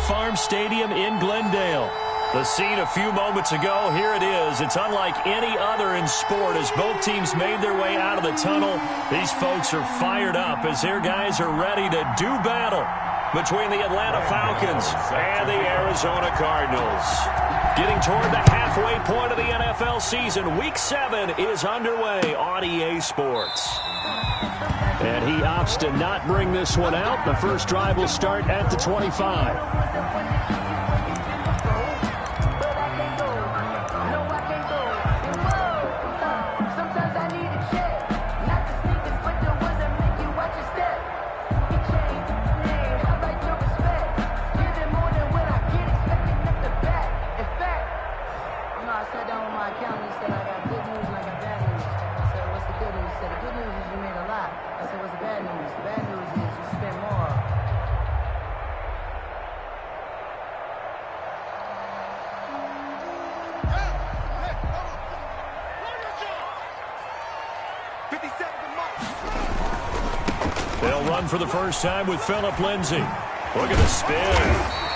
Farm Stadium in Glendale. The scene a few moments ago, here it is. It's unlike any other in sport as both teams made their way out of the tunnel. These folks are fired up as their guys are ready to do battle between the Atlanta Falcons and the Arizona Cardinals. Getting toward the halfway point of the NFL season, Week 7 is underway on EA Sports. And he opts to not bring this one out. The first drive will start at the 25. They'll run for the first time with Phillip Lindsay. Look at the spin.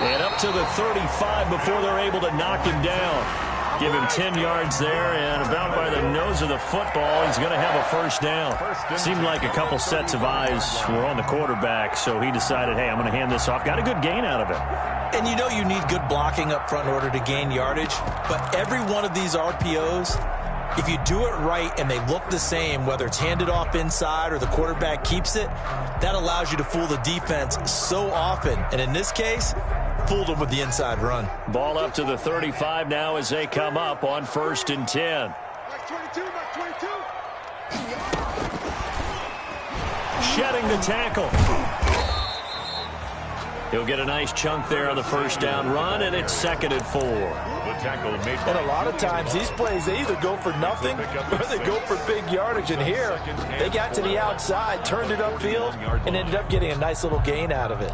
And up to the 35 before they're able to knock him down. Give him 10 yards there, and about by the nose of the football, he's going to have a first down. Seemed like a couple sets of eyes were on the quarterback, so he decided, hey, I'm going to hand this off. Got a good gain out of it. And you know you need good blocking up front in order to gain yardage, but every one of these RPOs, if you do it right and they look the same, whether it's handed off inside or the quarterback keeps it, that allows you to fool the defense so often. And in this case, fooled them with the inside run. Ball up to the 35 now as they come up on 1st and 10. Shedding the tackle. He'll get a nice chunk there on the first down run, and it's 2nd and 4. And a lot of times these plays, they either go for nothing or they go for big yardage. And here, they got to the outside, turned it upfield, and ended up getting a nice little gain out of it.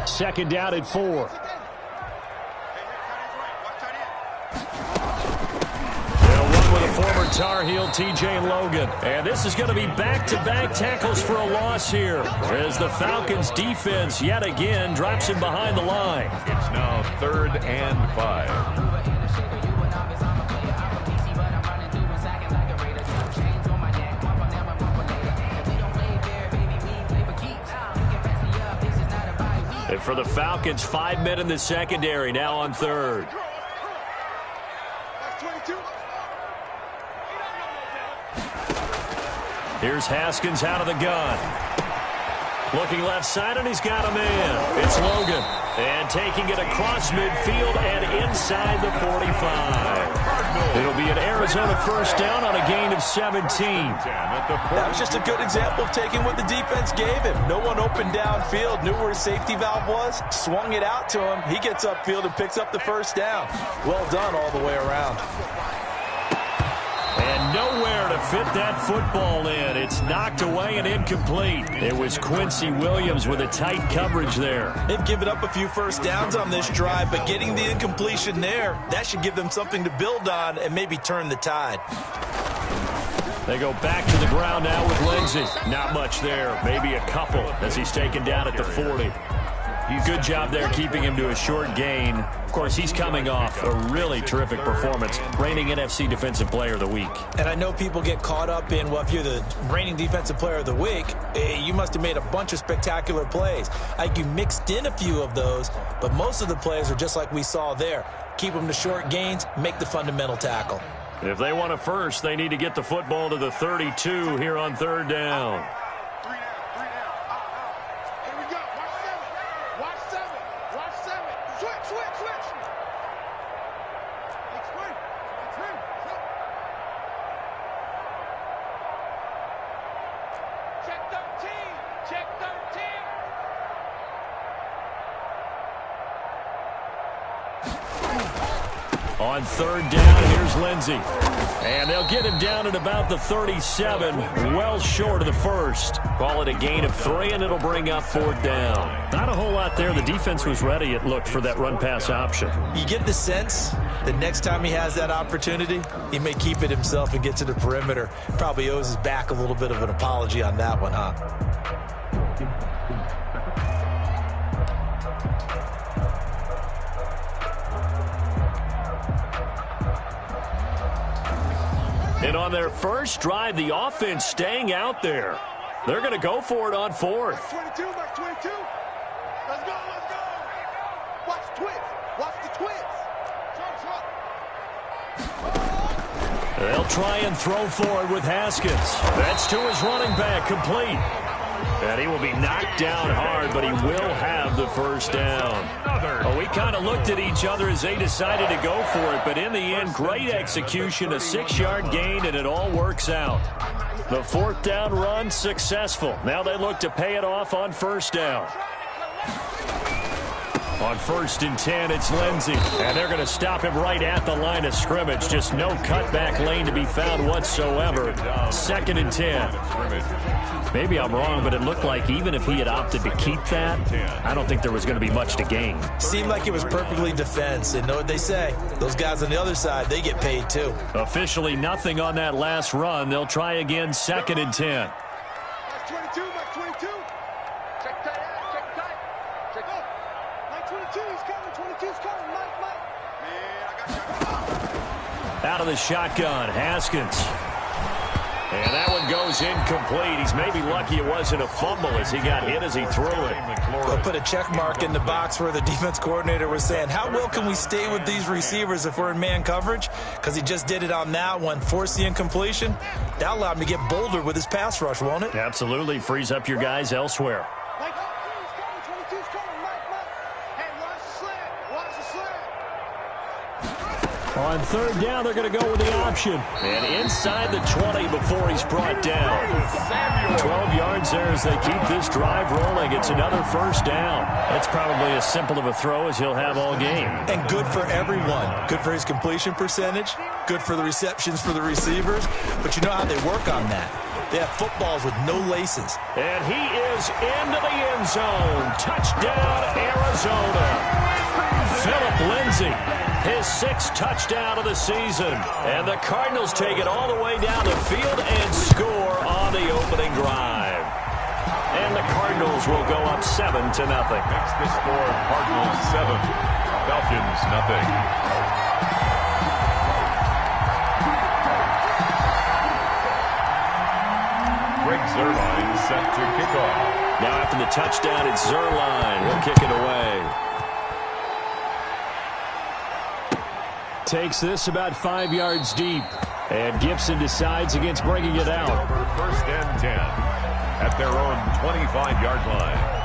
Second down at 4. Former Tar Heel T.J. Logan. And this is going to be back-to-back tackles for a loss here as the Falcons defense yet again drops him behind the line. It's now 3rd and 5. And for the Falcons, 5 men in the secondary now on 3rd. Here's Haskins out of the gun. Looking left side, and he's got a man. It's Logan. And taking it across midfield and inside the 45. It'll be an Arizona first down on a gain of 17. That was just a good example of taking what the defense gave him. No one opened downfield, knew where his safety valve was, swung it out to him. He gets upfield and picks up the first down. Well done all the way around. And nowhere to fit that football in. It's knocked away and incomplete. It was Quincy Williams with a tight coverage there. They've given up a few first downs on this drive, but getting the incompletion there, that should give them something to build on and maybe turn the tide. They go back to the ground now with Lindsay. Not much there. Maybe a couple as he's taken down at the 40. Good job there keeping him to a short gain. Of course, he's coming off a really terrific performance, reigning NFC Defensive Player of the Week. And I know people get caught up in, well, if you're the reigning Defensive Player of the Week, you must have made a bunch of spectacular plays. I think you mixed in a few of those, but most of the plays are just like we saw there. Keep them to short gains, make the fundamental tackle. If they want a first, they need to get the football to the 32 here on 3rd down. On 3rd down, here's Lindsay. And they'll get him down at about the 37, well short of the first. Call it a gain of 3, and it'll bring up 4th down. Not a whole lot there. The defense was ready, it looked, for that run-pass option. You get the sense that next time he has that opportunity, he may keep it himself and get to the perimeter. Probably owes his back a little bit of an apology on that one, huh? And on their first drive, the offense staying out there. They're going to go for it on 4th. 22, back 22. Let's go, let's go. Watch the twins. Watch the twins. They'll try and throw forward with Haskins. That's to his running back, complete. And he will be knocked down hard, but he will have the first down. Well, we kind of looked at each other as they decided to go for it, but in the end, great execution, a 6-yard gain, and it all works out. The 4th down run successful. Now they look to pay it off on 1st down. On 1st and 10, it's Lindsey. And they're going to stop him right at the line of scrimmage. Just no cutback lane to be found whatsoever. 2nd and 10. Maybe I'm wrong, but it looked like even if he had opted to keep that, I don't think there was going to be much to gain. Seemed like it was perfectly defense. And know what they say? Those guys on the other side, they get paid too. Officially nothing on that last run. They'll try again, 2nd and 10. Back 22, back 22. Check tight, check tight. Check up. Mike 22 is coming, 22 is coming. Mike. Man, I got you. Out of the shotgun, Haskins. And that one goes incomplete. He's maybe lucky it wasn't a fumble as he got hit as he threw it. They'll put a check mark in the box where the defense coordinator was saying, how well can we stay with these receivers if we're in man coverage? Because he just did it on that one, forced the incompletion. That allowed him to get bolder with his pass rush, won't it? Absolutely. Frees up your guys elsewhere. Mike, 22's coming, Mike. Hey, watch the slant. Watch the slant. On 3rd down, they're going to go with the option. And inside the 20 before he's brought down. 12 yards there as they keep this drive rolling. It's another 1st down. That's probably as simple of a throw as he'll have all game. And good for everyone. Good for his completion percentage. Good for the receptions for the receivers. But you know how they work on that. They have footballs with no laces. And he is into the end zone. Touchdown, Arizona. Philip Lindsay, his 6th touchdown of the season. And the Cardinals take it all the way down the field and score on the opening drive. And the Cardinals will go up 7-0. Next to score, Cardinals 7, Falcons nothing. Greg Zuerlein set to kick off. Now after the touchdown, it's Zuerlein. He'll kick it away. Takes this about 5 yards deep. And Gibson decides against bringing it out. For 1st and 10 at their own 25-yard line.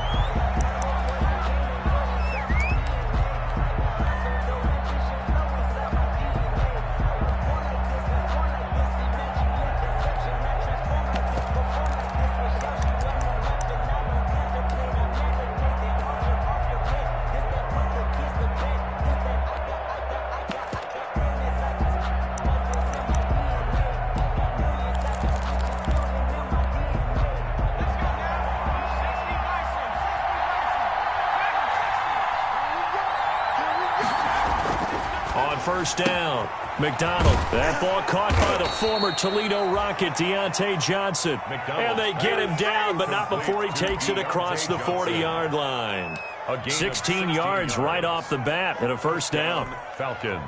On 1st down, McDonald. That ball caught by the former Toledo Rocket, Deontay Johnson. And they get him down, but not before he takes it across the 40-yard line. 16 yards right off the bat and a 1st down. Falcons.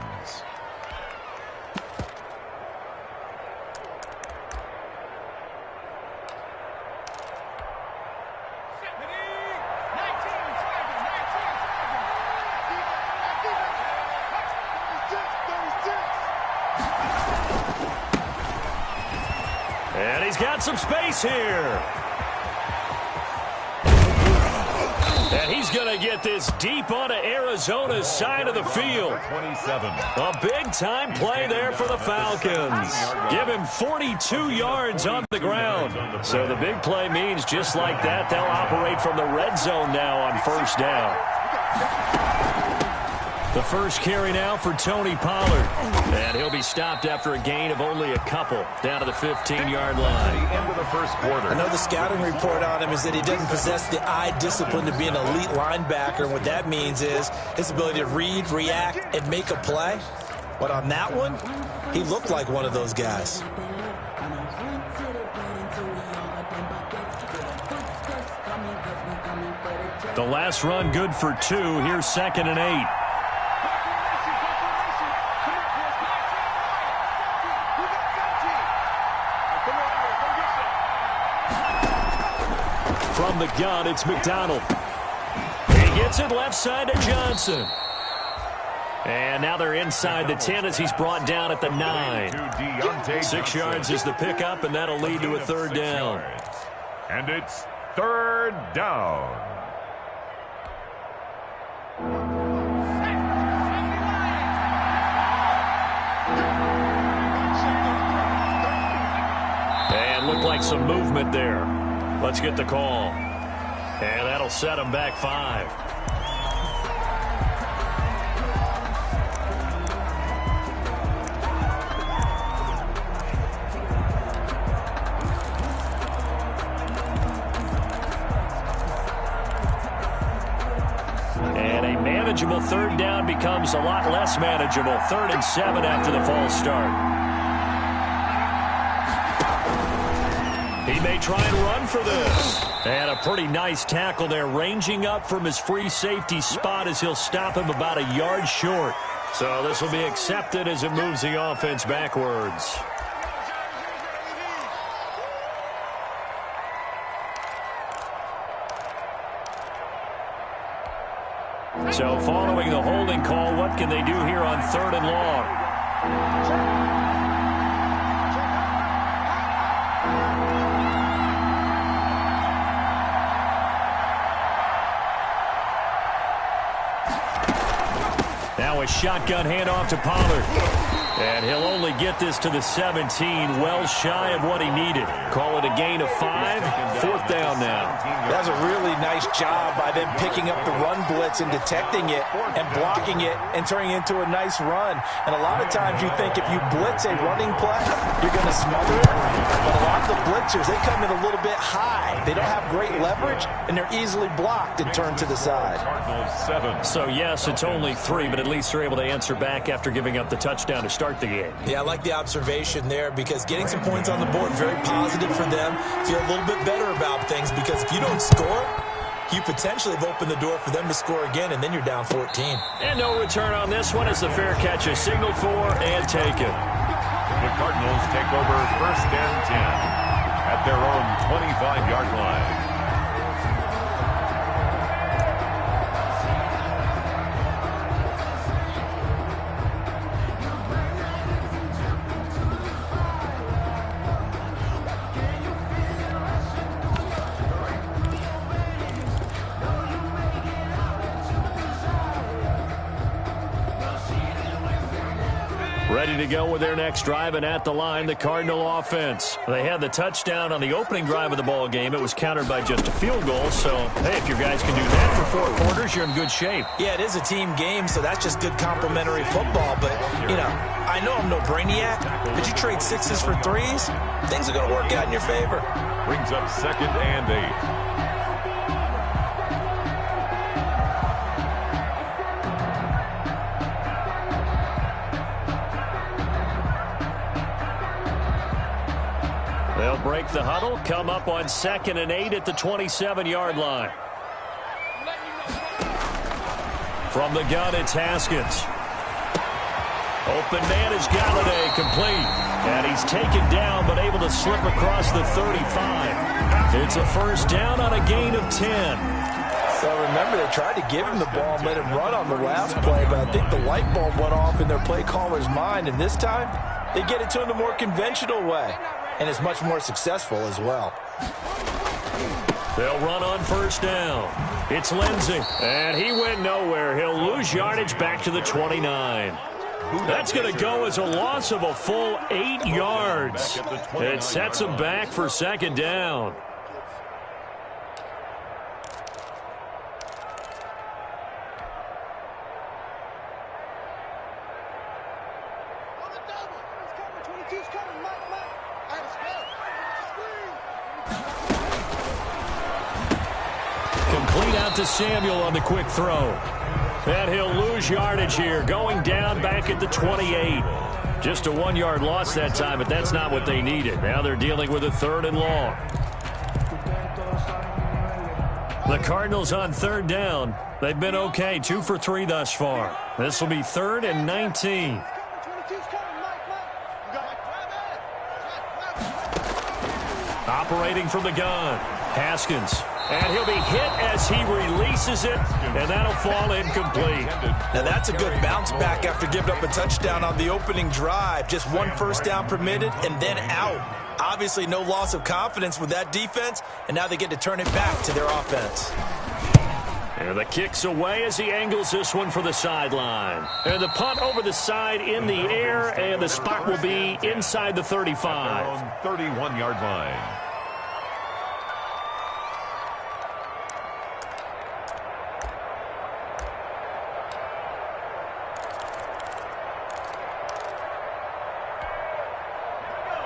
And he's got some space here. And he's going to get this deep onto Arizona's side of the field. 27. A big-time play there for the Falcons. Give him 42 yards on the ground. So the big play means just like that, they'll operate from the red zone now on 1st down. The first carry now for Tony Pollard. And he'll be stopped after a gain of only a couple down to the 15-yard line. The end of the first quarter. I know the scouting report on him is that he doesn't possess the eye discipline to be an elite linebacker. And what that means is his ability to read, react, and make a play. But on that one, he looked like one of those guys. The last run good for 2. Here's 2nd and 8. From the gun, it's McDonald. He gets it left side to Johnson. And now they're inside the 10 as he's brought down at the 9. 6 yards is the pickup, and that'll lead to a 3rd down. And it's 3rd down. And looked like some movement there. Let's get the call. And that'll set him back 5. And a manageable 3rd down becomes a lot less manageable. 3rd and 7 after the false start. He may try and run for this. And a pretty nice tackle there, ranging up from his free safety spot as he'll stop him about a yard short. So this will be accepted as it moves the offense backwards. So following the holding call, what can they do here on 3rd and long? Now a shotgun handoff to Pollard. And he'll only get this to the 17, well shy of what he needed. Call it a gain of 5, 4th down now. That's a really nice job by them picking up the run blitz and detecting it and blocking it and turning it into a nice run. And a lot of times you think if you blitz a running play, you're going to smother it. But a lot of the blitzers, they come in a little bit high. They don't have great leverage, and they're easily blocked and turned to the side. So, yes, it's only 3, but at least they're able to answer back after giving up the touchdown to start the game. Yeah, I like the observation there because getting some points on the board, very positive for them. Feel a little bit better about things because if you don't score, you potentially have opened the door for them to score again, and then you're down 14. And no return on this one as the fair catch is signaled for and taken. The Cardinals take over 1st and 10 at their own 25-yard line. Ready to go with their next drive, and at the line, the Cardinal offense. They had the touchdown on the opening drive of the ball game. It was countered by just a field goal, so, hey, if your guys can do that for 4 quarters, you're in good shape. Yeah, it is a team game, so that's just good complimentary football. But, you know, I know I'm no brainiac, but you trade 6s for 3s, things are going to work out in your favor. Brings up 2nd and 8. They'll break the huddle, come up on 2nd and 8 at the 27-yard line. From the gun, it's Haskins. Open man is Galladay, complete. And he's taken down, but able to slip across the 35. It's a 1st down on a gain of 10. Well, remember, they tried to give him the ball and let him run on the last play, but I think the light bulb went off in their play caller's mind, and this time, they get it to him the more conventional way. And it's much more successful as well. They'll run on 1st down. It's Lindsey, and he went nowhere. He'll lose yardage back to the 29. That's going to go as a loss of a full 8 yards. It sets him back for 2nd down. to Samuel on the quick throw. And he'll lose yardage here, going down back at the 28. Just a 1-yard loss that time, but that's not what they needed. Now they're dealing with a 3rd and long. The Cardinals on 3rd down. They've been okay, 2 for 3 thus far. This will be 3rd and 19. Operating from the gun, Haskins. And he'll be hit as he releases it, and that'll fall incomplete. Now that's a good bounce back after giving up a touchdown on the opening drive. Just 1 first down permitted and then out. Obviously no loss of confidence with that defense, and now they get to turn it back to their offense. And the kick's away as he angles this one for the sideline. And the punt over the side in the air, and the spot will be inside the 35. 31-yard line.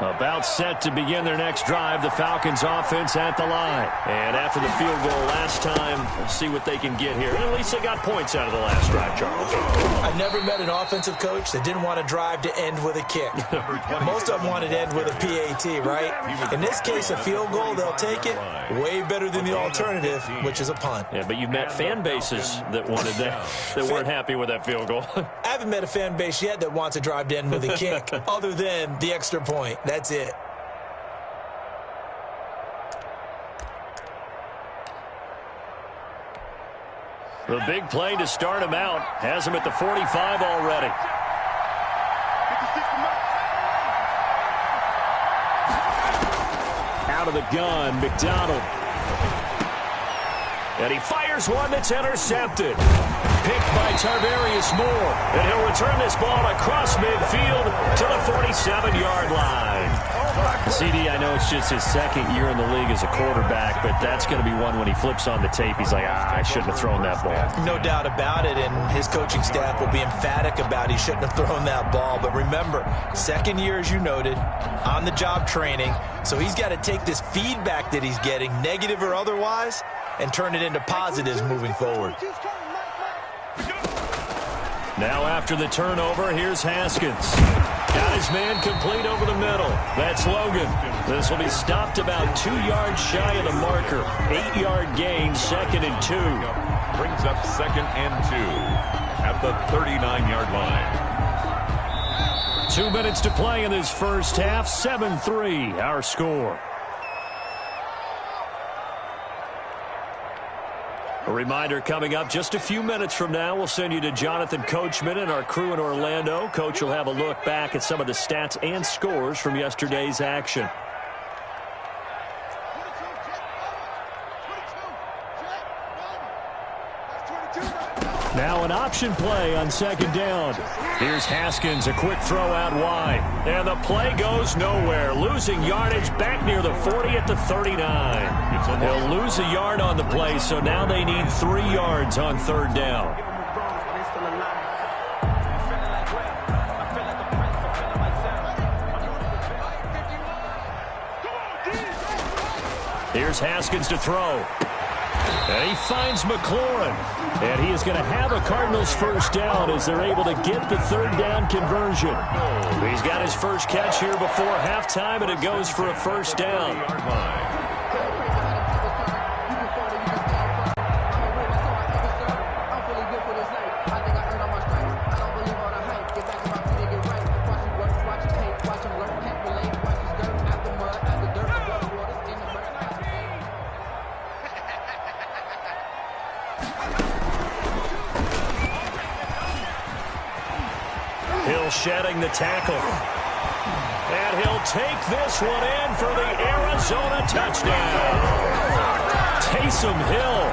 About set to begin their next drive, the Falcons offense at the line. And after the field goal last time, let's see what they can get here. At least they got points out of the last drive, Charles. I never met an offensive coach that didn't want to drive to end with a kick. Most of them wanted to end with a PAT, right? In this case, a field goal, they'll take it. Way better than the alternative, which is a punt. Yeah, but you've met fan bases that wanted that, that weren't happy with that field goal. I haven't met a fan base yet that wants to drive to end with a kick, other than the extra point. That's it. The big play to start him out has him at the 45 already. Out of the gun, McDonald. And he fires one that's intercepted. Picked by Tarvarius Moore. And he'll return this ball across midfield to the 47-yard line. CD, I know it's just his 2nd year in the league as a quarterback, but that's going to be one when he flips on the tape. He's like, I shouldn't have thrown that ball. No doubt about it, and his coaching staff will be emphatic about he shouldn't have thrown that ball. But remember, 2nd year, as you noted, on-the-job training, so he's got to take this feedback that he's getting, negative or otherwise, and turn it into positives moving forward. Now after the turnover, here's Haskins. Got his man complete over the middle. That's Logan. This will be stopped about 2 yards shy of the marker. 8-yard gain, 2nd and 2. Brings up 2nd and 2 at the 39-yard line. 2 minutes to play in this first half. 7-3, our score. A reminder coming up just a few minutes from now, we'll send you to Jonathan Coachman and our crew in Orlando. Coach will have a look back at some of the stats and scores from yesterday's action. Now an option play on 2nd down. Here's Haskins, a quick throw out wide. And the play goes nowhere. Losing yardage back near the 40 at the 39. They'll lose a yard on the play, so now they need 3 yards on 3rd down. Here's Haskins to throw. And he finds McLaurin. And he is going to have a Cardinals first down as they're able to get the 3rd down conversion. He's got his first catch here before halftime, and it goes for a first down. Shedding the tackle. And he'll take this one in for the Arizona touchdown. Taysom Hill,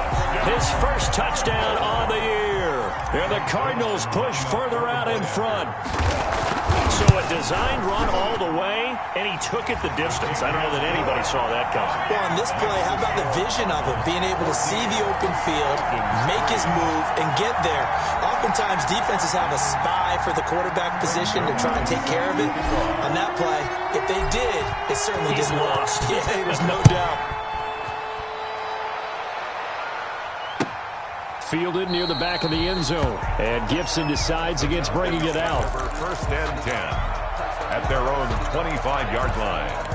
his first touchdown on the year. And the Cardinals push further out in front. So a designed run all the way, and he took it the distance. I don't know that anybody saw that coming. Well, on this play, how about the vision of him, being able to see the open field, make his move, and get there. Oftentimes, defenses have a spy for the quarterback position to try and take care of it. On that play, if they did, it certainly didn't work. Yeah, there's no doubt. fielded near the back of the end zone. And Gibson decides against bringing it out. First and 10 at their own 25-yard line.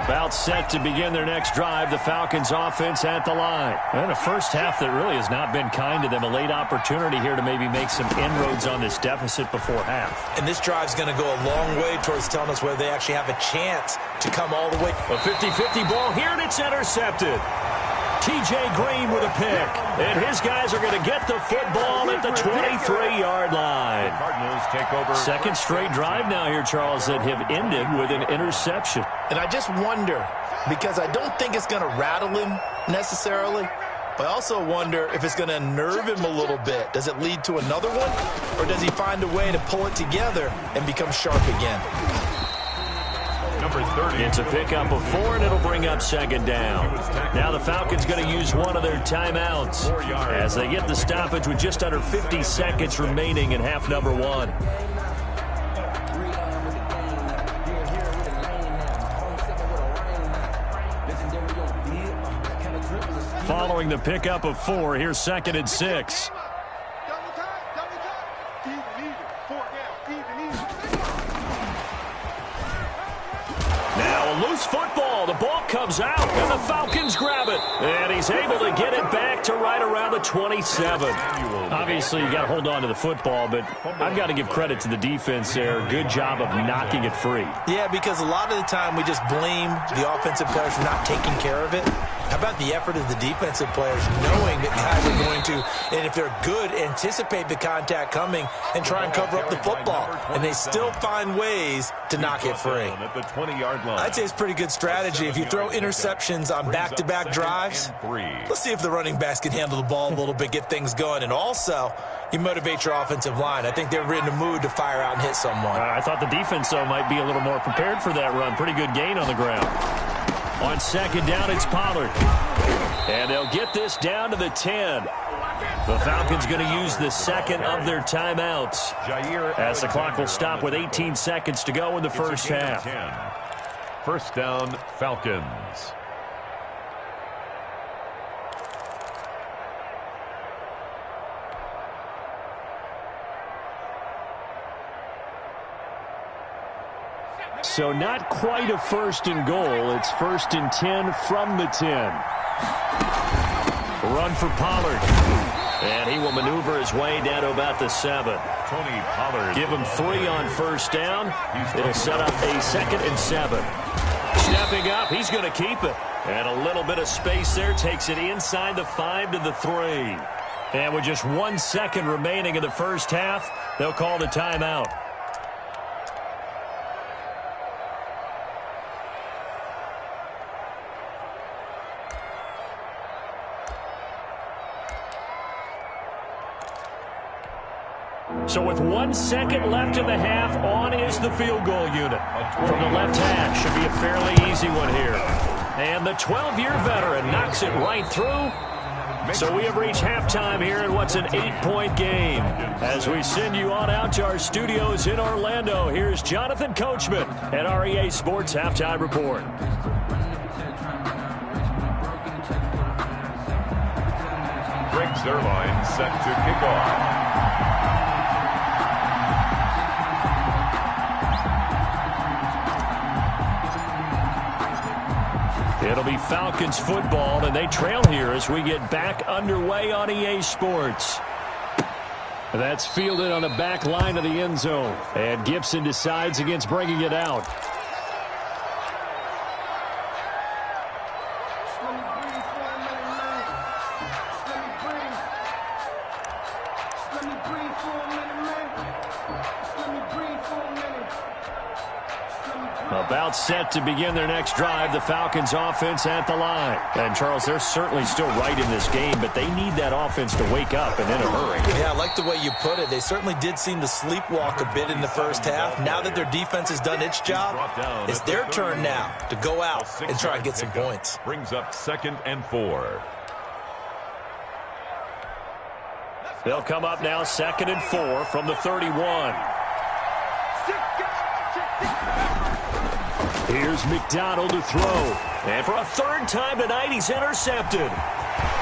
About set to begin their next drive, the Falcons offense at the line. And a first half that really has not been kind to them. A late opportunity here to maybe make some inroads on this deficit before half. And this drive's going to go a long way towards telling us whether they actually have a chance to come all the way. A 50-50 ball here, and it's intercepted. T.J. Green with a pick. And his guys are going to get the football at the 23-yard line. Cardinals take over. Second straight drive now here, Charles, that have ended with an interception. And I just wonder, because I don't think it's going to rattle him necessarily, but I also wonder if it's going to nerve him a little bit. Does it lead to another one, or does he find a way to pull it together and become sharp again? Number 30. It's a pickup of 4, and it'll bring up second down. Now the Falcons going to use one of their timeouts as they get the stoppage with just under 50 seconds remaining in half number 1. Following the pickup of 4, here's second and 6. Now a loose football. The ball comes out, and the Falcons grab it. And he's able to get it back to right around the 27. Obviously, you got to hold on to the football, but I've got to give credit to the defense there. Good job of knocking it free. Yeah, because a lot of the time we just blame the offensive players for not taking care of it. How about the effort of the defensive players knowing that guys are going to, and if they're good, anticipate the contact coming and try and cover up the football. And they still find ways to knock it free. At the 20-yard line. I'd say it's pretty good strategy. If you throw interceptions on back-to-back drives, let's see if the running backs can handle the ball a little bit, get things going. And also, you motivate your offensive line. I think they're in the mood to fire out and hit someone. I thought the defense, though, might be a little more prepared for that run. Pretty good gain on the ground. On second down, it's Pollard. And they'll get this down to the 10. The Falcons going to use the second of their timeouts as the clock will stop with 18 seconds to go in the first half. First down, Falcons. So not quite a first and goal. It's first and 10 from the 10. Run for Pollard. And he will maneuver his way down to about the 7. Tony Pollard. Give him 3 on first down. It'll set up a second and 7. Stepping up, he's going to keep it. And a little bit of space there takes it inside the 5 to the 3. And with just 1 second remaining in the first half, they'll call the timeout. So with 1 second left in the half, on is the field goal unit. From the left hash, should be a fairly easy one here. And the 12-year veteran knocks it right through. So we have reached halftime here in what's an 8-point game. As we send you on out to our studios in Orlando, here's Jonathan Coachman at REA Sports Halftime Report. Greg Zerline set to kick off. It'll be Falcons football, and they trail here as we get back underway on EA Sports. That's fielded on the back line of the end zone. And Gibson decides against bringing it out. About set to begin their next drive, the Falcons offense at the line. And, Charles, they're certainly still right in this game, but they need that offense to wake up and in a hurry. Yeah, I like the way you put it. They certainly did seem to sleepwalk a bit in the first half. Now that their defense has done its job, it's their turn now to go out and try and get some points. Brings up 2nd and 4. They'll come up now 2nd and 4 from the 31. Here's McDonald to throw. And for a 3rd time tonight, he's intercepted.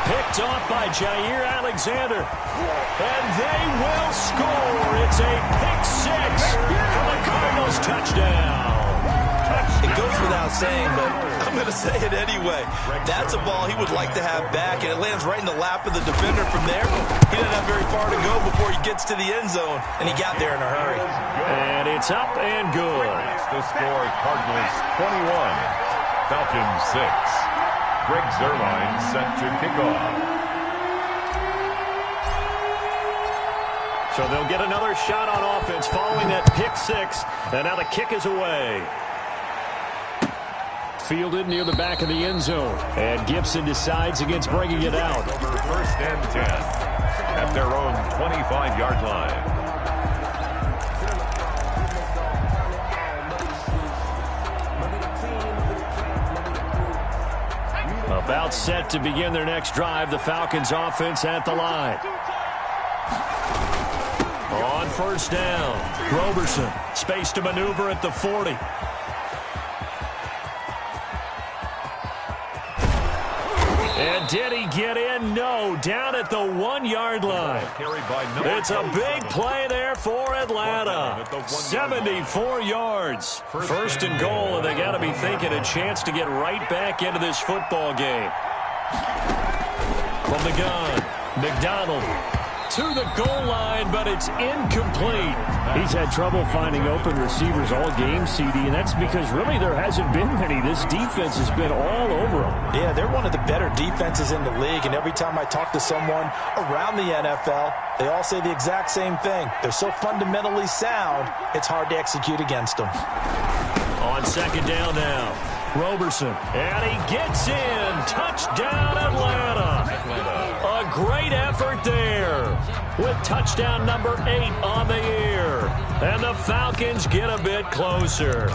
Picked off by Jair Alexander. And they will score. It's a pick 6 for the Cardinals touchdown. It goes without saying, but I'm going to say it anyway. That's a ball he would like to have back, and it lands right in the lap of the defender from there. He doesn't have very far to go before he gets to the end zone, and he got there in a hurry. And it's up and good. The score, Cardinals 21, Falcons 6. Greg Zuerlein set to kick off. So they'll get another shot on offense following that pick 6, and now the kick is away. Fielded near the back of the end zone. And Gibson decides against bringing it out. Over 1st and 10 at their own 25-yard line. About set to begin their next drive. The Falcons offense at the line. On 1st down, Roberson. Space to maneuver at the 40. And did he get in? No. Down at the 1-yard line. It's a big play there for Atlanta. 74 yards. 1st and goal, and they got to be thinking a chance to get right back into this football game. From the gun, McDonald to the goal line, but it's incomplete. He's had trouble finding open receivers all game, CD, and that's because really there hasn't been many. This defense has been all over them. Yeah, they're one of the better defenses in the league, and every time I talk to someone around the NFL, they all say the exact same thing. They're so fundamentally sound, it's hard to execute against them. On 2nd down now, Roberson, and he gets in. Touchdown, Atlanta. A great effort there with touchdown number 8 on the year. And the Falcons get a bit closer.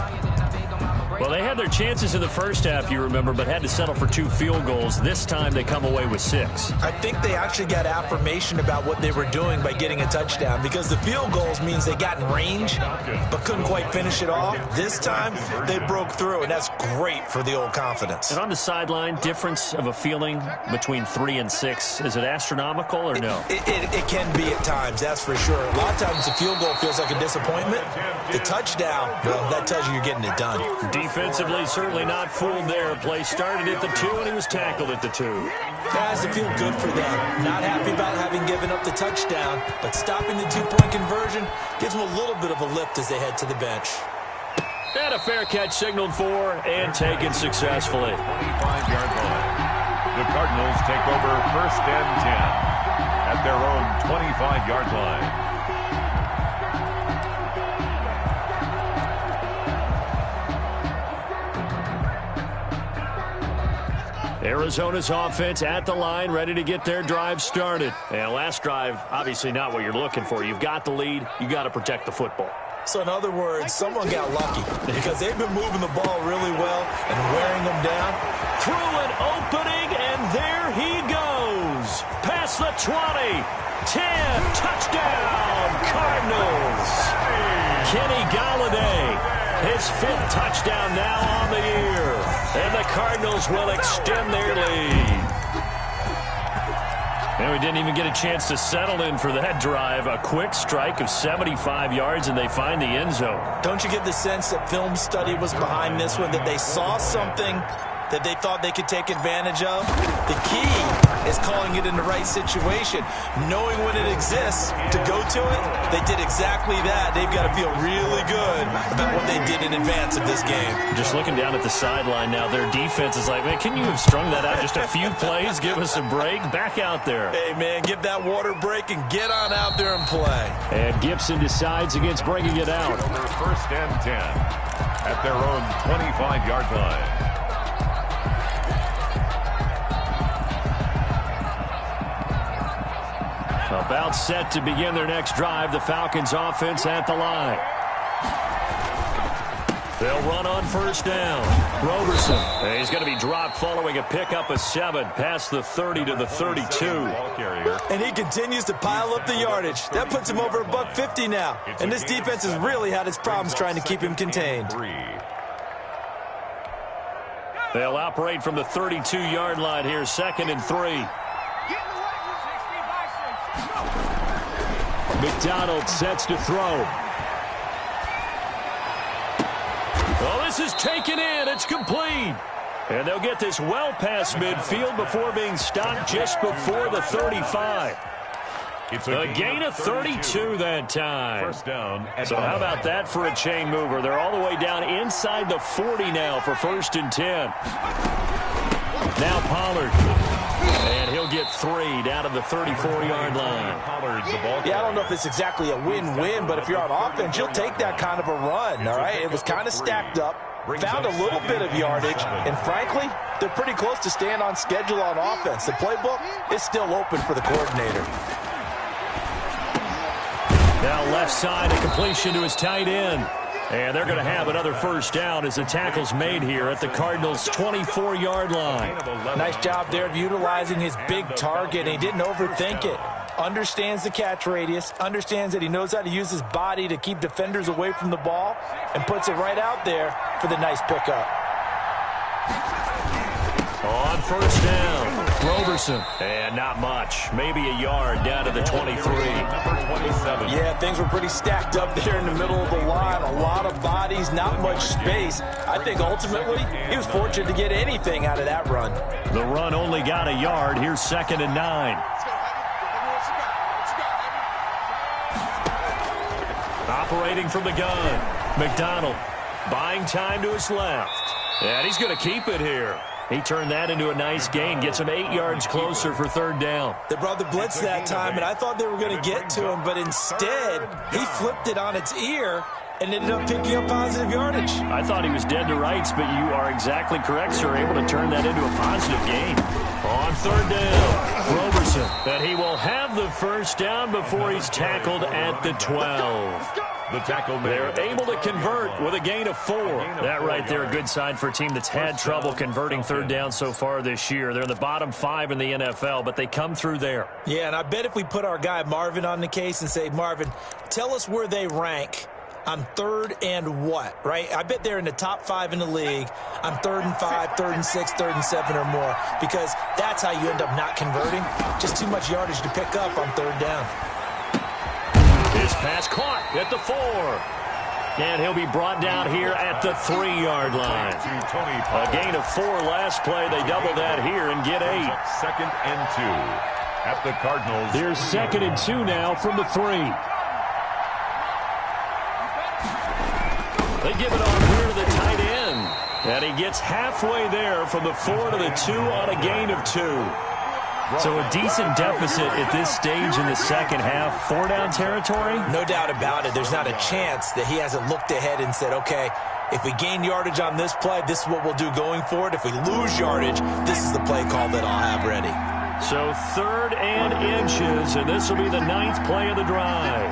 Well, they had their chances in the first half, you remember, but had to settle for 2 field goals. This time they come away with 6. I think they actually got affirmation about what they were doing by getting a touchdown, because the field goals means they got in range but couldn't quite finish it off. This time they broke through, and that's great for the old confidence. And on the sideline, difference of a feeling between 3 and 6, is it astronomical or no? It can be at times, that's for sure. A lot of times the field goal feels like a disappointment. The touchdown, well, that tells you you're getting it done. Defensively, certainly not fooled there. Play started at the 2, and he was tackled at the 2. Guys, it feel good for them. Not happy about having given up the touchdown, but stopping the 2-point conversion gives them a little bit of a lift as they head to the bench. And a fair catch signaled for and taken successfully. 25-yard line. The Cardinals take over 1st and 10 at their own 25-yard line. Arizona's offense at the line, ready to get their drive started. And last drive, obviously not what you're looking for. You've got the lead. You got to protect the football. So in other words, someone got lucky because they've been moving the ball really well and wearing them down. Through an opening, and there he goes. Past the 20. 10. Touchdown, Cardinals. Kenny Golladay. His 5th touchdown now on the year. And the Cardinals will extend their lead. And we didn't even get a chance to settle in for that drive. A quick strike of 75 yards, and they find the end zone. Don't you get the sense that film study was behind this one, that they saw something that they thought they could take advantage of? The key is calling it in the right situation. Knowing when it exists to go to it, they did exactly that. They've got to feel really good about what they did in advance of this game. Just looking down at the sideline now, their defense is like, man, can you have strung that out just a few plays? Give us a break. Back out there. Hey, man, give that water break and get on out there and play. And Gibson decides against bringing it out. Over 1st and 10 at their own 25-yard line. About set to begin their next drive. The Falcons offense at the line. They'll run on first down. Roberson. He's going to be dropped following a pickup of 7 past the 30 to the 32. And he continues to pile up the yardage. That puts him over $150 now. And this defense has really had its problems trying to keep him contained. They'll operate from the 32-yard line here, 2nd and 3. McDonald sets to throw. Oh, this is taken in. It's complete. And they'll get this well past midfield before being stopped just before the 35. It's a gain of 32 that time. First down. So how about that for a chain mover? They're all the way down inside the 40 now for 1st and 10. Now Pollard. And he'll get 3 down to the 34-yard line. Yeah, I don't know if it's exactly a win-win, but if you're on offense, you'll take that kind of a run, all right? It was kind of stacked up, found a little bit of yardage, and frankly, they're pretty close to staying on schedule on offense. The playbook is still open for the coordinator. Now left side, a completion to his tight end. And they're going to have another first down as the tackle's made here at the Cardinals' 24-yard line. Nice job there of utilizing his big target, and he didn't overthink it. Understands the catch radius, understands that he knows how to use his body to keep defenders away from the ball, and puts it right out there for the nice pickup. On first down, Roberson. And not much. Maybe a yard down to the 23. Yeah, things were pretty stacked up there in the middle of the line. A lot of bodies, not much space. I think ultimately he was fortunate to get anything out of that run. The run only got a yard. Here's 2nd and 9. Operating from the gun, McDonald buying time to his left. And he's going to keep it here. He turned that into a nice gain, gets him 8 yards closer for 3rd down. They brought the blitz that time, and I thought they were going to get to him, but instead he flipped it on its ear and ended up picking up positive yardage. I thought he was dead to rights, but you are exactly correct, sir, able to turn that into a positive gain. On 3rd down, Roberson, and he will have the first down before he's tackled at the 12. The tackle They're able to convert with a gain of 4. That right there, a good sign for a team that's had trouble converting 3rd down so far this year. They're in the bottom 5 in the NFL, but they come through there. Yeah, and I bet if we put our guy Marvin on the case and say, Marvin, tell us where they rank on 3rd and what, right? I bet they're in the top 5 in the league on 3rd and 5, 3rd and 6, 3rd and 7 or more, because that's how you end up not converting. Just too much yardage to pick up on 3rd down. His pass caught at the 4. And he'll be brought down here at the 3-yard line. A gain of 4 last play. They double that here and get 8. 2nd and 2 at the Cardinals. Here's 2nd and 2 now from the 3. They give it on here to the tight end. And he gets halfway there from the 4 to the 2 on a gain of 2. So a decent deficit at this stage in the second half. 4-down territory? No doubt about it. There's not a chance that he hasn't looked ahead and said, okay, if we gain yardage on this play, this is what we'll do going forward. If we lose yardage, this is the play call that I'll have ready. So 3rd and inches, and this will be the 9th play of the drive.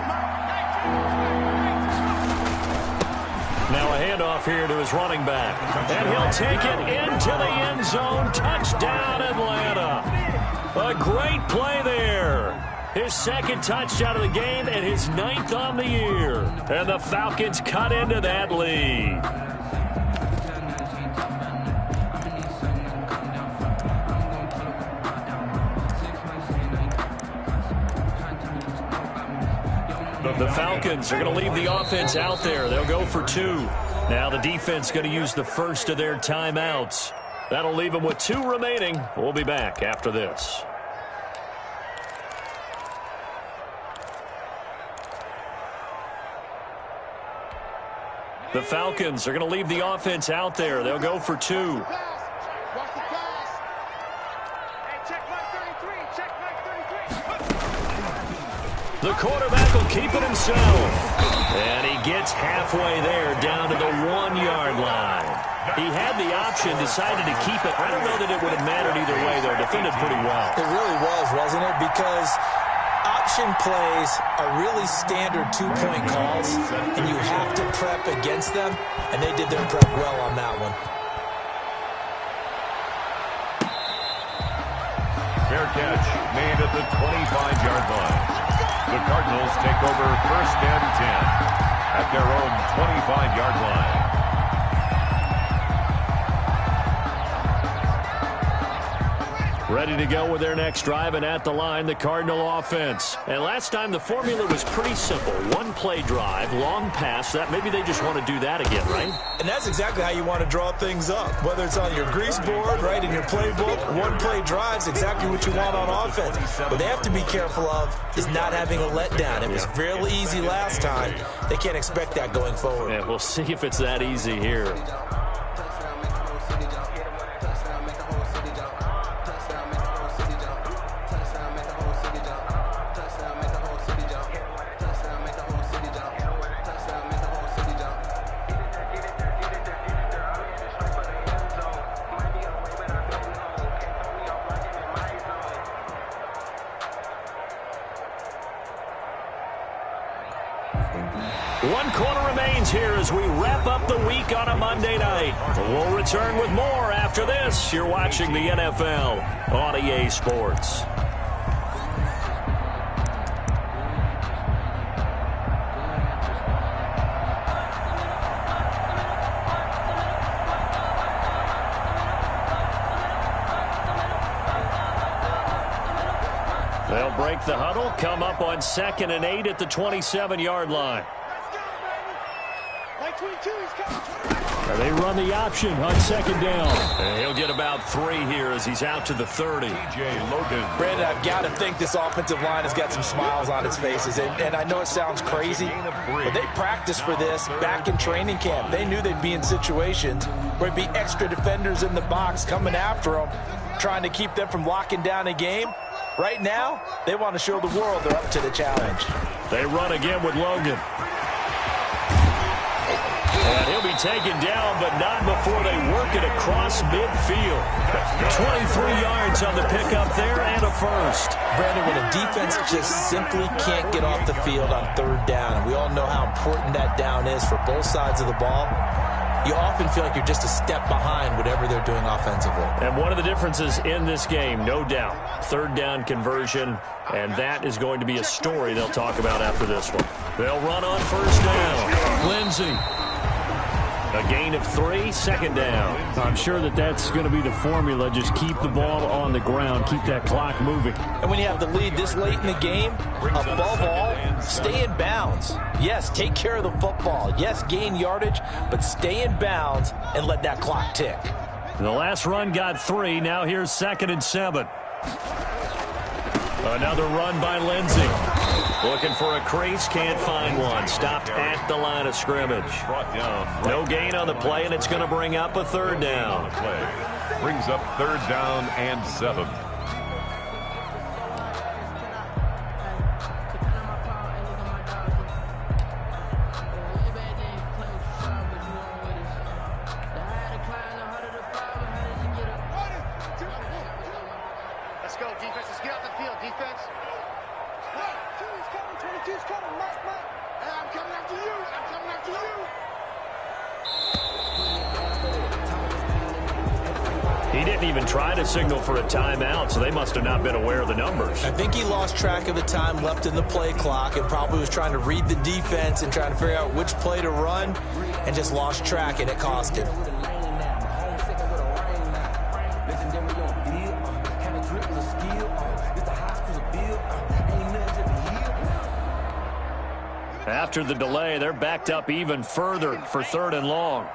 Now a handoff here to his running back. And he'll take it into the end zone. Touchdown, Atlanta. A great play there. His 2nd touchdown of the game and his 9th on the year. And the Falcons cut into that lead. The Falcons are going to leave the offense out there. They'll go for 2. Now the defense going to use the first of their timeouts. That'll leave them with 2 remaining. We'll be back after this. The Falcons are going to leave the offense out there. They'll go for 2. The quarterback will keep it himself. And he gets halfway there down to the 1-yard line. He had the option, decided to keep it. I don't know that it would have mattered either way, though. Defended pretty well. It really was, wasn't it? Because Option plays are really standard two-point calls, and you have to prep against them, and they did their prep well on that one. Fair catch made at the 25-yard line. The Cardinals take over 1st and 10 at their own 25-yard line. Ready to go with their next drive, and at the line, the Cardinal offense. And last time, the formula was pretty simple. One-play drive, long pass. That maybe they just want to do that again, right? And that's exactly how you want to draw things up. Whether it's on your grease board, right, in your playbook, one-play drive's exactly what you want on offense. What they have to be careful of is not having a letdown. It was fairly easy last time. They can't expect that going forward. Yeah, we'll see if it's that easy here. One quarter remains here as we wrap up the week on a Monday night. We'll return with more after this. You're watching the NFL on EA Sports. They'll break the huddle, come up on 2nd and 8 at the 27-yard line. They run the option on 2nd down. And he'll get about 3 here as he's out to the 30. Brandon, I've got to think this offensive line has got some smiles on its faces. And I know it sounds crazy, but they practiced for this back in training camp. They knew they'd be in situations where there'd be extra defenders in the box coming after them, trying to keep them from locking down a game. Right now, they want to show the world they're up to the challenge. They run again with Logan. And he'll be taken down, but not before they work it across midfield. 23 yards on the pickup there and a first. Brandon, when a defense just simply can't get off the field on 3rd down, and we all know how important that down is for both sides of the ball, you often feel like you're just a step behind whatever they're doing offensively. And one of the differences in this game, no doubt, 3rd down conversion, and that is going to be a story they'll talk about after this one. They'll run on 1st down. Lindsey. A gain of 3, 2nd down. I'm sure that's going to be the formula. Just keep the ball on the ground. Keep that clock moving. And when you have the lead this late in the game, above all, stay in bounds. Yes, take care of the football. Yes, gain yardage, but stay in bounds and let that clock tick. The last run got 3. Now here's 2nd and 7. Another run by Lindsey. Looking for a crease, can't find one. Stopped at the line of scrimmage. No gain on the play, and it's going to bring up a 3rd down. Brings up 3rd down and 7. Let's go, defense. Let's get off the field, defense. 22's coming, 22's coming. Mike. Hey, I'm coming after you. I'm coming after you. He didn't even try to signal for a timeout, so they must have not been aware of the numbers. I think he lost track of the time left in the play clock and probably was trying to read the defense and trying to figure out which play to run and just lost track, and it cost him. After the delay, they're backed up even further for 3rd and long.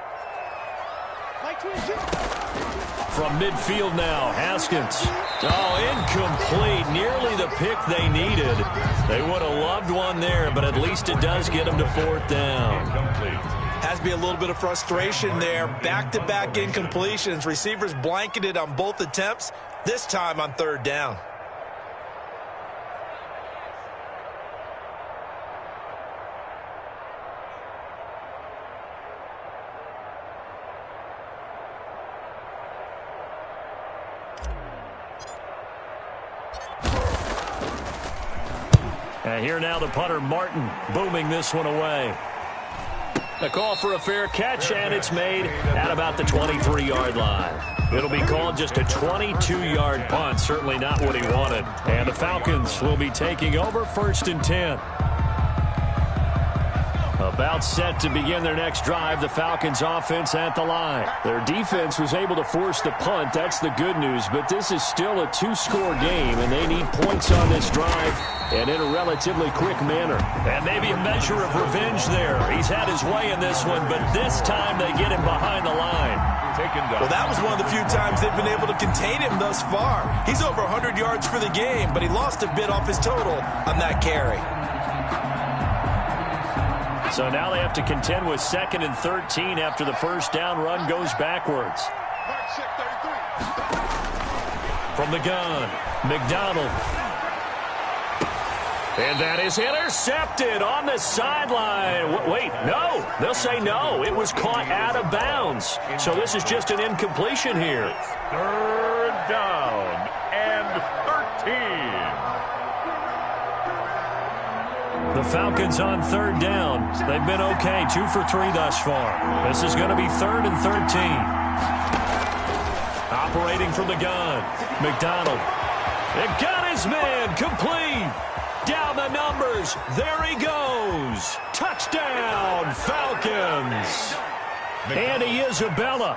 From midfield now, Haskins. Oh, incomplete. Nearly the pick they needed. They would have loved one there, but at least it does get them to 4th down. Has to be a little bit of frustration there. Back-to-back incompletions. Receivers blanketed on both attempts, this time on 3rd down. And here now the punter, Martin, booming this one away. A call for a fair catch, and it's made at about the 23-yard line. It'll be called just a 22-yard punt, certainly not what he wanted. And the Falcons will be taking over 1st and 10. About set to begin their next drive, the Falcons offense at the line. Their defense was able to force the punt. That's the good news, but this is still a 2-score game, and they need points on this drive and in a relatively quick manner. And maybe a measure of revenge there. He's had his way in this one, but this time they get him behind the line. Well, that was one of the few times they've been able to contain him thus far. He's over 100 yards for the game, but he lost a bit off his total on that carry. So now they have to contend with 2nd and 13 after the first down run goes backwards. From the gun, McDonald. And that is intercepted on the sideline. Wait, no. They'll say no. It was caught out of bounds. So this is just an incompletion here. 3rd down and 13. The Falcons on 3rd down. They've been okay, 2 for 3 thus far. This is going to be 3rd and 13. Operating from the gun, McDonald. It got his man, complete. Down the numbers, there he goes. Touchdown, Falcons. Andy Isabella,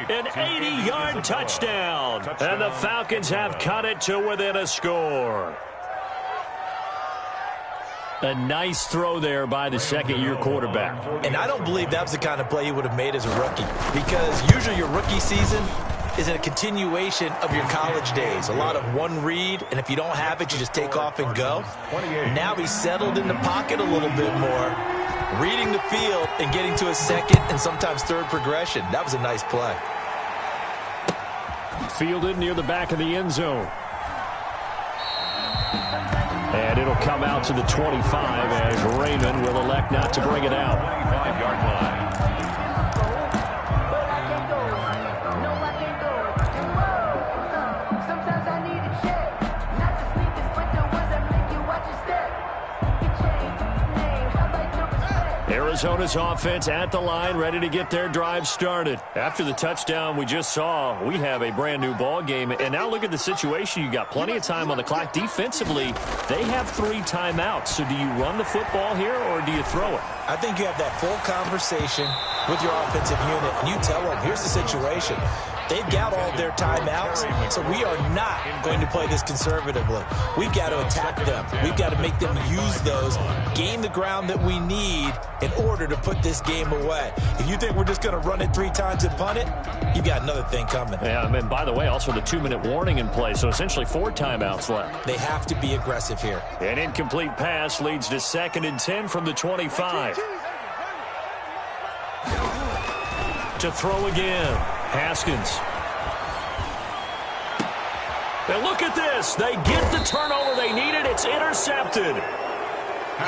an 80-yard touchdown. And the Falcons have cut it to within a score. A nice throw there by the second-year quarterback. And I don't believe that was the kind of play he would have made as a rookie, because usually your rookie season is a continuation of your college days. A lot of one read, and if you don't have it, you just take off and go. Now he's settled in the pocket a little bit more, reading the field and getting to his 2nd and sometimes 3rd progression. That was a nice play. Fielded near the back of the end zone. And it'll come out to the 25 as Raymond will elect not to bring it out. 25-yard line. Arizona's offense at the line, ready to get their drive started. After the touchdown we just saw, we have a brand new ball game. And now look at the situation. You got plenty of time on the clock. Defensively, they have 3 timeouts. So do you run the football here or do you throw it? I think you have that full conversation with your offensive unit, and you tell them, here's the situation. They've got all their timeouts, so we are not going to play this conservatively. We've got to attack them. We've got to make them use those, gain the ground that we need in order to put this game away. If you think we're just going to run it 3 times and punt it, you've got another thing coming. Yeah, and by the way, also the 2-minute warning in play, so essentially 4 timeouts left. They have to be aggressive here. An incomplete pass leads to 2nd and 10 from the 25. To throw again, Haskins. And look at this. They get the turnover they needed. It's intercepted.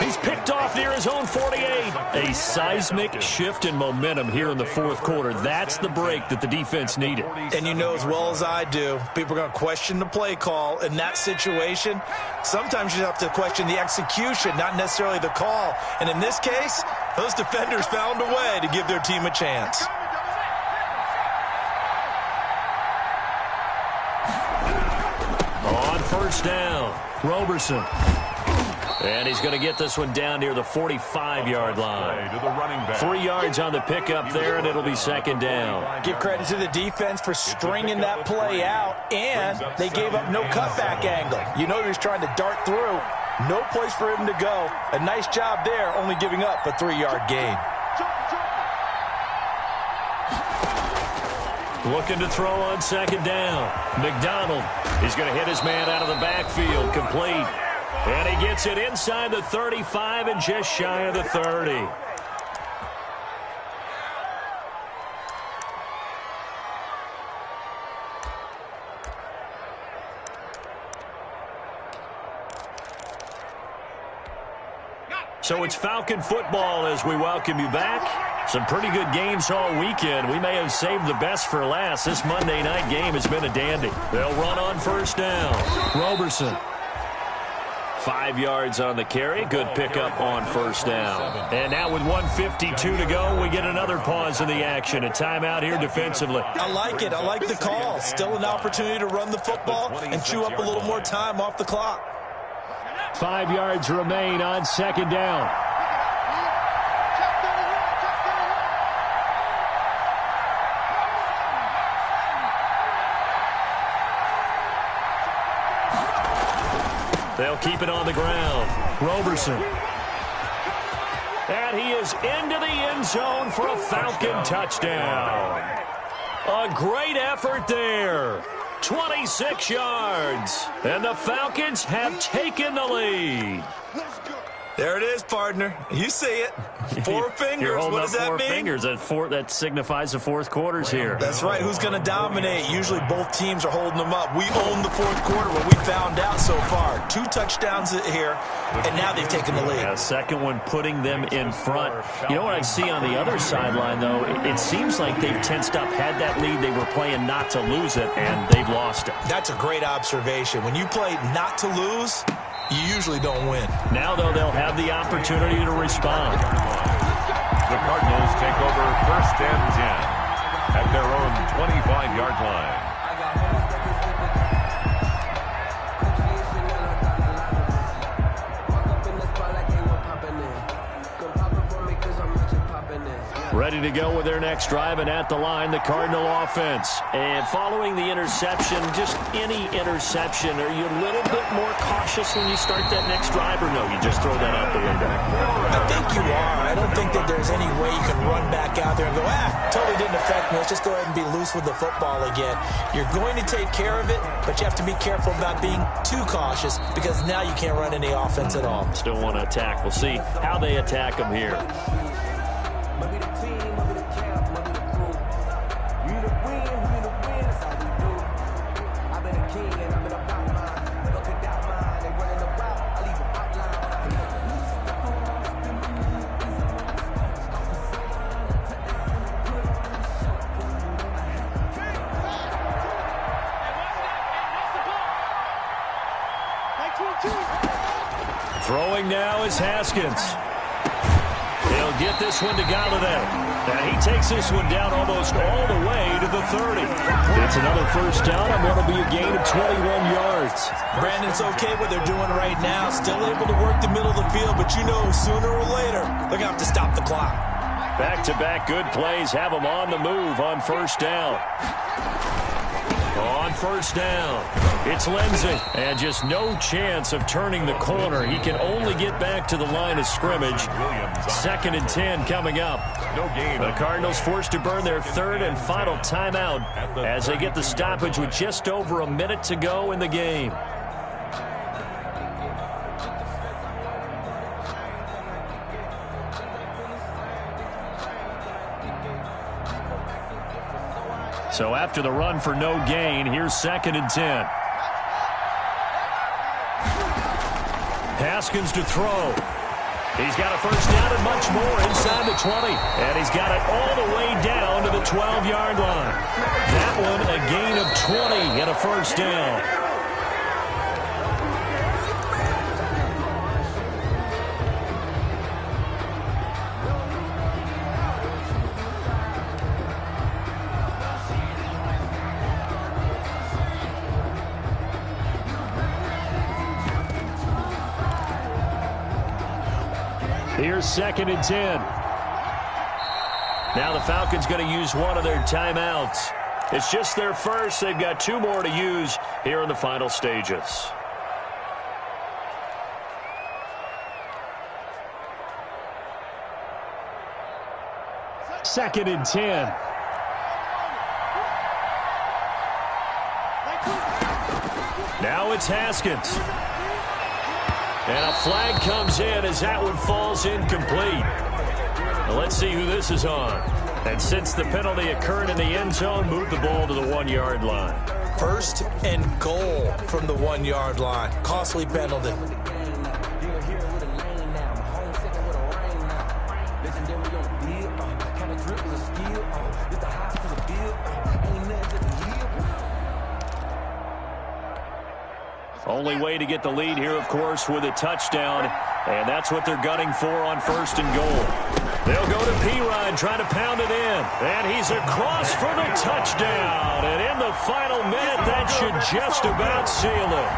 He's picked off near his own 48. A seismic shift in momentum here in the 4th quarter. That's the break that the defense needed. And you know as well as I do, people are going to question the play call in that situation. Sometimes you have to question the execution, not necessarily the call. And in this case, those defenders found a way to give their team a chance. On 1st down, Roberson. And he's going to get this one down near the 45-yard line. 3 yards on the pickup there, and it'll be 2nd down. Give credit to the defense for stringing that play out, and they gave up no cutback angle. You know he was trying to dart through. No place for him to go. A nice job there, only giving up a 3-yard gain. Looking to throw on 2nd down. McDonald. He's going to hit his man out of the backfield. Complete. And he gets it inside the 35 and just shy of the 30. So it's Falcon football as we welcome you back. Some pretty good games all weekend. We may have saved the best for last. This Monday night game has been a dandy. They'll run on 1st down. Roberson 5 yards on the carry. Good pickup on first down. And now with 1:52 to go, we get another pause in the action. A timeout here defensively. I like it. I like the call. Still an opportunity to run the football and chew up a little more time off the clock. 5 yards remain on second down. They'll keep it on the ground. Roberson. And he is into the end zone for a Falcon touchdown. A great effort there. 26 yards. And the Falcons have taken the lead. There it is, partner. You see it. 4 fingers. You're holding what does up that 4 mean? fingers. That signifies the fourth quarter's here. That's right. Who's going to dominate? Usually both teams are holding them up. We own the fourth quarter, what we found out so far. 2 touchdowns here, and now they've taken the lead. Yeah, second one putting them in front. You know what I see on the other sideline, though? It seems like they've tensed up, had that lead. They were playing not to lose it, and they've lost it. That's a great observation. When you play not to lose, you usually don't win. Now, though, they'll have the opportunity to respond. The Cardinals take over first and 10 at their own 25-yard line. Ready to go with their next drive, and at the line, the Cardinal offense. And following the interception, just any interception, are you a little bit more cautious when you start that next drive, or no, you just throw that out the window? I think you are. I don't think that there's any way you can run back out there and go, totally didn't affect me. Let's just go ahead and be loose with the football again. You're going to take care of it, but you have to be careful about being too cautious because now you can't run any offense at all. Still want to attack. We'll see how they attack them here. Throwing now is Haskins. He'll get this one to Galladay. And he takes this one down almost all the way to the 30. It's another first down on what will be a gain of 21 yards. Brandon's okay what they're doing right now. Still able to work the middle of the field, but you know sooner or later they're going to have to stop the clock. Back-to-back good plays have them on the move on first down. On first down, it's Lindsey. And just no chance of turning the corner. He can only get back to the line of scrimmage. 2nd and 10 coming up. The Cardinals forced to burn their third and final timeout as they get the stoppage with just over a minute to go in the game. So after the run for no gain, here's 2nd and 10. Haskins to throw. He's got a first down and much more inside the 20. And he's got it all the way down to the 12-yard line. That one a gain of 20 and a first down. Here's 2nd and 10. Now the Falcons going to use one of their timeouts. It's just their first. They've got 2 more to use here in the final stages. Second and 10. Now it's Haskins. And a flag comes in as that one falls incomplete. Now let's see who this is on. And since the penalty occurred in the end zone, move the ball to the 1-yard line. 1st and goal from the 1-yard line. Costly penalty. Only way to get the lead here, of course, with a touchdown. And that's what they're gunning for on 1st and goal. They'll go to P-Ryan, trying to pound it in. And he's across for the touchdown. And in the final minute, that should just about seal it.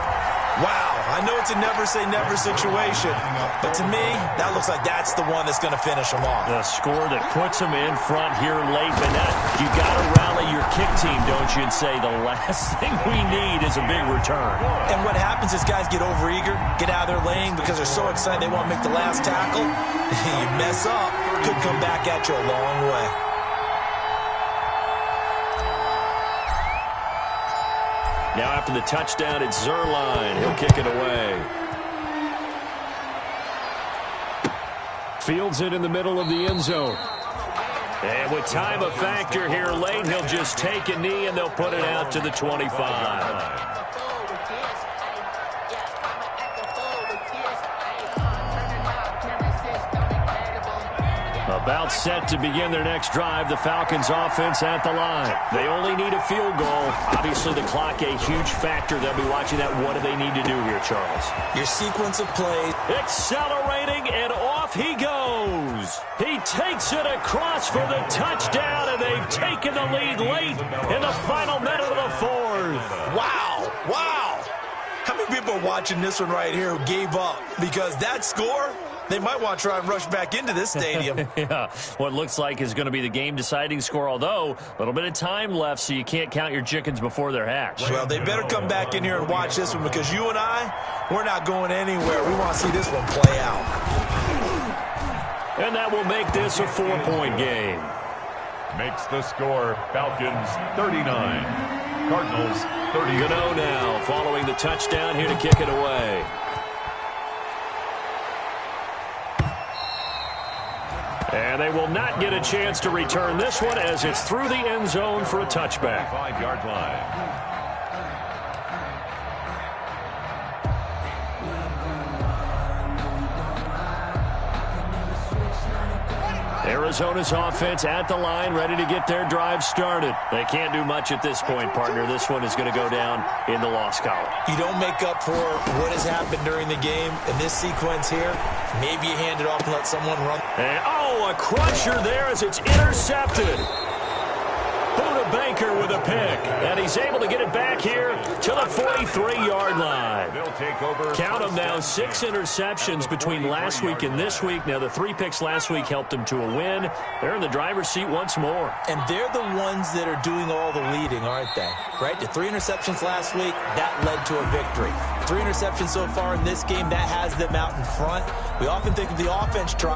Wow, I know it's a never-say-never situation, but to me, that looks like that's the one that's going to finish them off. The score that puts them in front here late, but now you got to rally your kick team, don't you, and say the last thing we need is a big return. And what happens is guys get overeager, get out of their lane because they're so excited they want to make the last tackle. You mess up, could come back at you a long way. Now after the touchdown, it's Zerline. He'll kick it away. Fields it in the middle of the end zone. And with time a factor here late, he'll just take a knee and they'll put it out to the 25. About set to begin their next drive, the Falcons offense at the line. They only need a field goal. Obviously, the clock a huge factor. They'll be watching that. What do they need to do here, Charles? Your sequence of plays. Accelerating, and off he goes. He takes it across for the touchdown, and they've taken the lead late in the final minute of the 4th. Wow, wow. How many people are watching this one right here who gave up? Because that score, they might want to try and rush back into this stadium. Yeah, what looks like is going to be the game-deciding score, although a little bit of time left, so you can't count your chickens before they're hatched. Well, they better come back in here and watch this one because you and I, we're not going anywhere. We want to see this one play out. And that will make this a 4-point game. Makes the score Falcons 39, Cardinals 30. Gano now following the touchdown here to kick it away. And they will not get a chance to return this one as it's through the end zone for a touchback. 5-yard line. Arizona's offense at the line, ready to get their drive started. They can't do much at this point, partner. This one is going to go down in the loss column. You don't make up for what has happened during the game in this sequence here. Maybe you hand it off and let someone run. And, oh, a crusher there as it's intercepted. Buda Baker with a pick, and he's able to get it back here to the 43-yard line. They'll take over. Count them now, 6 interceptions between last week and this week. Now, the 3 picks last week helped them to a win. They're in the driver's seat once more. And they're the ones that are doing all the leading, aren't they? Right? The 3 interceptions last week, that led to a victory. 3 interceptions so far in this game, that has them out in front. We often think of the offense try.